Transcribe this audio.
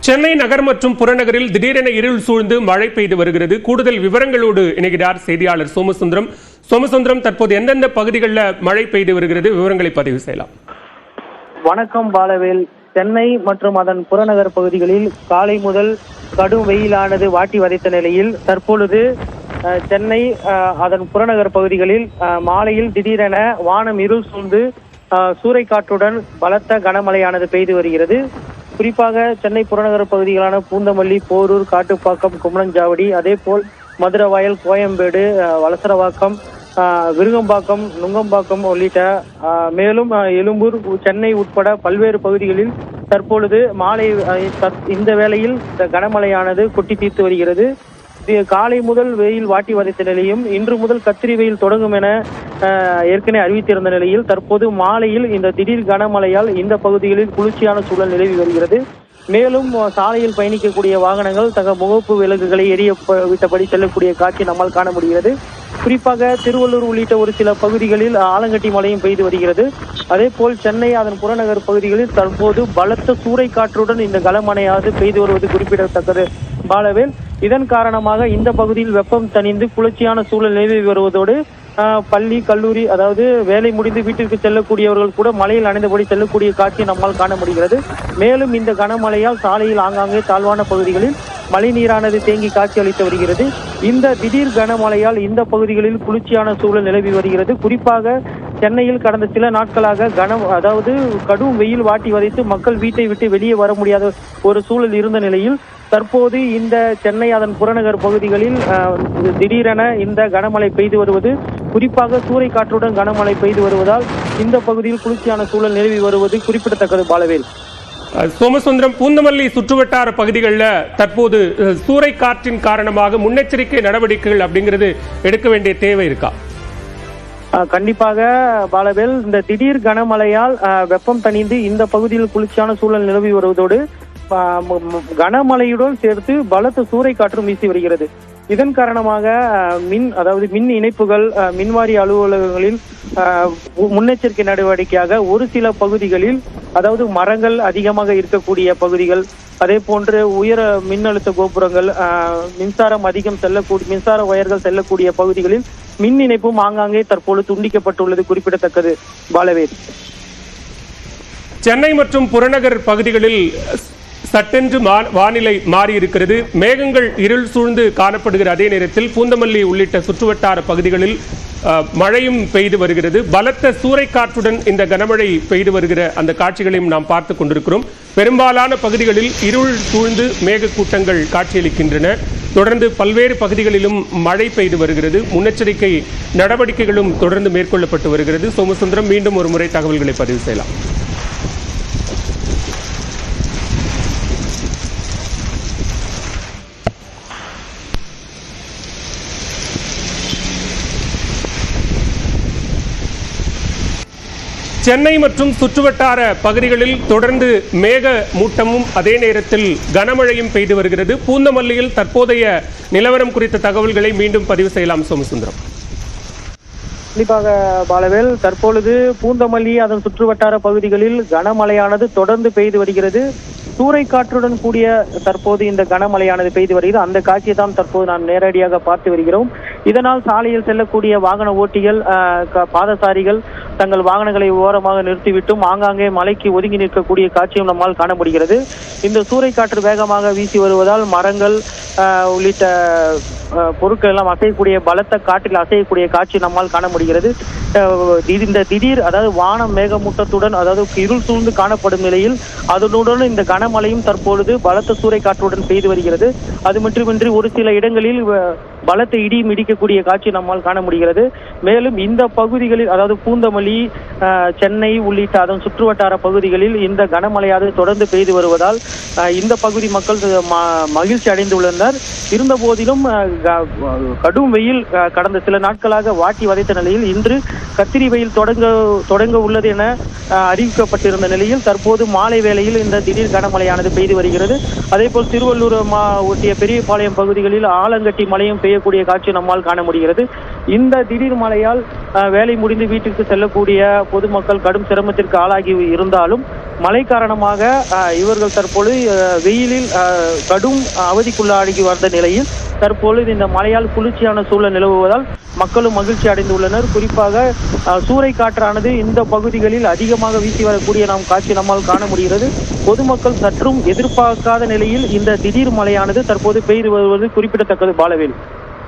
சென்னை நகர் மற்றும் புறநகரில் திடீரென இருள் சூழ்ந்து மழை பெய்து வருகிறது. கூடுதல் விவரங்களோடு இணைகிறார் செய்தியாளர் சோமசுந்தரம். சோமசுந்தரம், தற்போது எந்தெந்த பகுதிகளில் மழை பெய்து வருகிறது, விவரங்களை பதிவு செய்யலாம். வணக்கம் பாலவேல். சென்னை மற்றும் அதன் புறநகர் பகுதிகளில் காலை முதல் கடும் வெயிலானது வாட்டி வதைத்த நிலையில் தற்பொழுது சென்னை அதன் புறநகர் பகுதிகளில் மாலையில் திடீரென வானம் இருள் சூழ்ந்து சூறைக்காற்றுடன் பலத்த கனமழையானது பெய்து வருகிறது. குறிப்பாக சென்னை புறநகர் பகுதிகளான பூந்தமல்லி, போரூர், காட்டுப்பாக்கம், குமரஞ்சாவடி, அதே போல் மதுரவாயல், கோயம்பேடு, வலசரவாக்கம், விருகம்பாக்கம், நுங்கம்பாக்கம் உள்ளிட்ட மேலும் எழும்பூர், சென்னை உட்பட பல்வேறு பகுதிகளில் தற்பொழுது மாலை இந்த வேளையில் கனமழையானது கொட்டி தீர்த்து வருகிறது. காலை முதல் வெயில் வாட்டி வதைத்த நிலையும் இன்று முதல் கத்திரி வெயில் தொடங்கும் என ஏற்கனவே அறிவித்திருந்த நிலையில் தற்போது மாலையில் இந்த திடீர் கனமழையால் இந்த பகுதிகளில் குளிர்ச்சியான சூழல் நிலவி வருகிறது. மேலும் சாலையில் பயணிக்கக்கூடிய வாகனங்கள் முகப்பு விலங்குகளை எரிய விட்டபடி செல்லக்கூடிய காட்சி நம்மால் காண முடிகிறது. குறிப்பாக திருவள்ளூர் உள்ளிட்ட ஒரு சில பகுதிகளில் ஆலங்கட்டி மழையும் பெய்து வருகிறது. அதே போல் சென்னை அதன் புறநகர் பகுதிகளில் தற்போது பலத்த சூறைக்காற்றுடன் இந்த கனமழையானது பெய்து வருவது குறிப்பிடத்தக்கது பாலவேல். இதன் காரணமாக இந்த பகுதியில் வெப்பம் தணிந்து குளிர்ச்சியான சூழல் நிலவி வருவதோடு பள்ளி, கல்லூரி, அதாவது வேலை முடிந்து வீட்டிற்கு செல்லக்கூடியவர்கள் கூட மழையில் நனைந்தபடி செல்லக்கூடிய காட்சியை நம்மால் காண முடிகிறது. மேலும் இந்த கனமழையால் சாலையில் ஆங்காங்கே தாழ்வான பகுதிகளில் மழை நீரானது தேங்கி காட்சி அளித்து வருகிறது. இந்த திடீர் கனமழையால் இந்த பகுதிகளில் குளிர்ச்சியான சூழல் நிலவி வருகிறது. குறிப்பாக சென்னையில் கடந்த சில நாட்களாக அதாவது கடும் வெயில் வாட்டி வதைத்து மக்கள் வீட்டை விட்டு வெளியே வர முடியாத ஒரு சூழல் இருந்த நிலையில் தற்போது இந்த சென்னை அதன் புறநகர் பகுதிகளில் திடீரென இந்த கனமழை பெய்து வருவது, குறிப்பாக சூறைக்காற்றுடன் கனமழை பெய்து வருவதால் இந்த பகுதியில் குளிர்ச்சியான சூழல் நிலவி வருவது குறிப்பிடத்தக்கது பாலவேல். சோமசுந்தரம், பூந்தமல்லி சுற்றுவட்டார பகுதிகளில் தற்போது சூறைக்காற்றின் காரணமாக முன்னெச்சரிக்கை நடவடிக்கைகள் அப்படிங்கிறது எடுக்க வேண்டிய தேவை இருக்கா? கண்டிப்பாக பாலவேல். இந்த திடீர் கனமழையால் வெப்பம் தணிந்து இந்த பகுதியில் குளிர்ச்சியான சூழல் நிலவி வருவதோடு கனமழையுடன் சேர்த்து பலத்த சூறைக்காற்றும் வீசி வருகிறது. இதன் காரணமாக மின் இணைப்புகள், மின்வாரிய அலுவலகங்களில் முன்னெச்சரிக்கை நடவடிக்கையாக ஒரு சில பகுதிகளில், அதாவது மரங்கள் அதிகமாக இருக்கக்கூடிய பகுதிகள், அதே போன்று உயர மின்னழுத்த கோபுரங்கள், மின்சார வயர்கள் செல்லக்கூடிய பகுதிகளில் மின் இணைப்பும் ஆங்காங்கே தற்போது துண்டிக்கப்பட்டுள்ளது குறிப்பிடத்தக்கது பாலவேல். சென்னை மற்றும் புறநகர் பகுதிகளில் சட்டென்று வானிலை மாறியிருக்கிறது. மேகங்கள் இருள் சூழ்ந்து காணப்படுகிற அதே நேரத்தில் பூந்தமல்லி உள்ளிட்ட சுற்றுவட்டார பகுதிகளில் மழையும் பெய்து வருகிறது. பலத்த சூறைக்காற்றுடன் இந்த கனமழை பெய்து வருகிற அந்த காட்சிகளையும் நாம் பார்த்து கொண்டிருக்கிறோம். பெரும்பாலான பகுதிகளில் இருள் சூழ்ந்து மேகக்கூட்டங்கள் காட்சியளிக்கின்றன. தொடர்ந்து பல்வேறு பகுதிகளிலும் மழை பெய்து வருகிறது. முன்னெச்சரிக்கை நடவடிக்கைகளும் தொடர்ந்து மேற்கொள்ளப்பட்டு வருகிறது. சோமசுந்தரம், மீண்டும் ஒரு முறை தகவல்களை பதிவு செய்யலாம். சென்னை மற்றும் சுற்றுவட்டார பகுதிகளில் தொடர்ந்து மேக மூட்டமும் அதே நேரத்தில் கனமழையும் பெய்து வருகிறது. பூந்தமல்லியில் தற்போதைய நிலவரம் குறித்த தகவல்களை மீண்டும் பதிவு செய்யலாம் சோமசுந்தரம். கண்டிப்பாக பாலவேல். தற்பொழுது பூந்தமல்லி அதன் சுற்றுவட்டார பகுதிகளில் கனமழையானது தொடர்ந்து பெய்து வருகிறது. சூறைக்காற்றுடன் கூடிய தற்போது இந்த கனமழையானது பெய்து வருகிறது. அந்த காட்சியை தான் தற்போது நாம் நேரடியாக பார்த்து வருகிறோம். இதனால் சாலையில் செல்லக்கூடிய வாகன ஓட்டிகள், பாதசாரிகள் தங்கள் வாகனங்களை ஓரமாக நிறுத்திவிட்டும் ஆங்காங்கே மலைக்கு ஒதுங்கி நிற்கக்கூடிய காட்சியும் நம்மால் காண முடிகிறது. இந்த சூறைக்காற்று வேகமாக வீசி வருவதால் மரங்கள் உள்ளிட்ட பொருட்கள் எல்லாம் அசையக்கூடிய, பலத்த காற்றில் அசையக்கூடிய காட்சி நம்மால் காண முடிகிறது. இந்த திடீர், அதாவது வானம் மேகமூட்டத்துடன், அதாவது இருள் சூழ்ந்து காணப்படும் நிலையில் அதனுடன் இந்த கனமழையும் தற்பொழுது பலத்த சூறைக்காற்றுடன் பெய்து வருகிறது. அது மட்டுமின்றி ஒரு சில இடங்களில் பலத்த இடியும் இடிக்கக்கூடிய காட்சி நம்மால் காண முடிகிறது. மேலும் இந்த பகுதிகளில், அதாவது பூந்தமல்லி, சென்னை உள்ளிட்ட அதன் சுற்றுவட்டார பகுதிகளில் இந்த கனமழையானது தொடர்ந்து பெய்து வருவதால் இந்த பகுதி மக்கள் மகிழ்ச்சி அடைந்துள்ளனர். இருந்த போதிலும் கடும் வெயில் கடந்த சில நாட்களாக வாட்டி வதைத்த நிலையில் இன்று கத்திரி வெயில் தொடங்க உள்ளது என அறிவிக்கப்பட்டிருந்த நிலையில் தற்போது மாலை வேளையில் இந்த திடீர் கனமழையானது பெய்து வருகிறது. அதே போல் திருவள்ளூர் ஒட்டிய பெரியபாளையம் பகுதிகளில் ஆலங்கட்டி மழையும் பெய்யக்கூடிய காட்சி நம்மால் காண முடிகிறது. இந்த திடீர் மழையால் வேலை முடிந்து வீட்டுக்கு செல்லக்கூடிய பொதுமக்கள் கடும் சிரமத்திற்கு ஆளாகி இருந்தாலும் மழை காரணமாக இவர்கள் தற்பொழுது வெயிலில் கடும் அவதிக்குள்ளாகி வந்த நிலையில் தற்பொழுது இந்த மழையால் குளிர்ச்சியான சூழல் நிலவுவதால் மக்களும் மகிழ்ச்சி அடைந்துள்ளனர். குறிப்பாக சூறை காற்றானது இந்த பகுதிகளில் அதிகமாக வீசி வரக்கூடிய காட்சி நம்மால் காண முடிகிறது. பொதுமக்கள் சற்றும் எதிர்பார்க்காத நிலையில் இந்த திடீர் மழையானது தற்போது பெய்து வருவது குறிப்பிடத்தக்கது. பாலவேல்.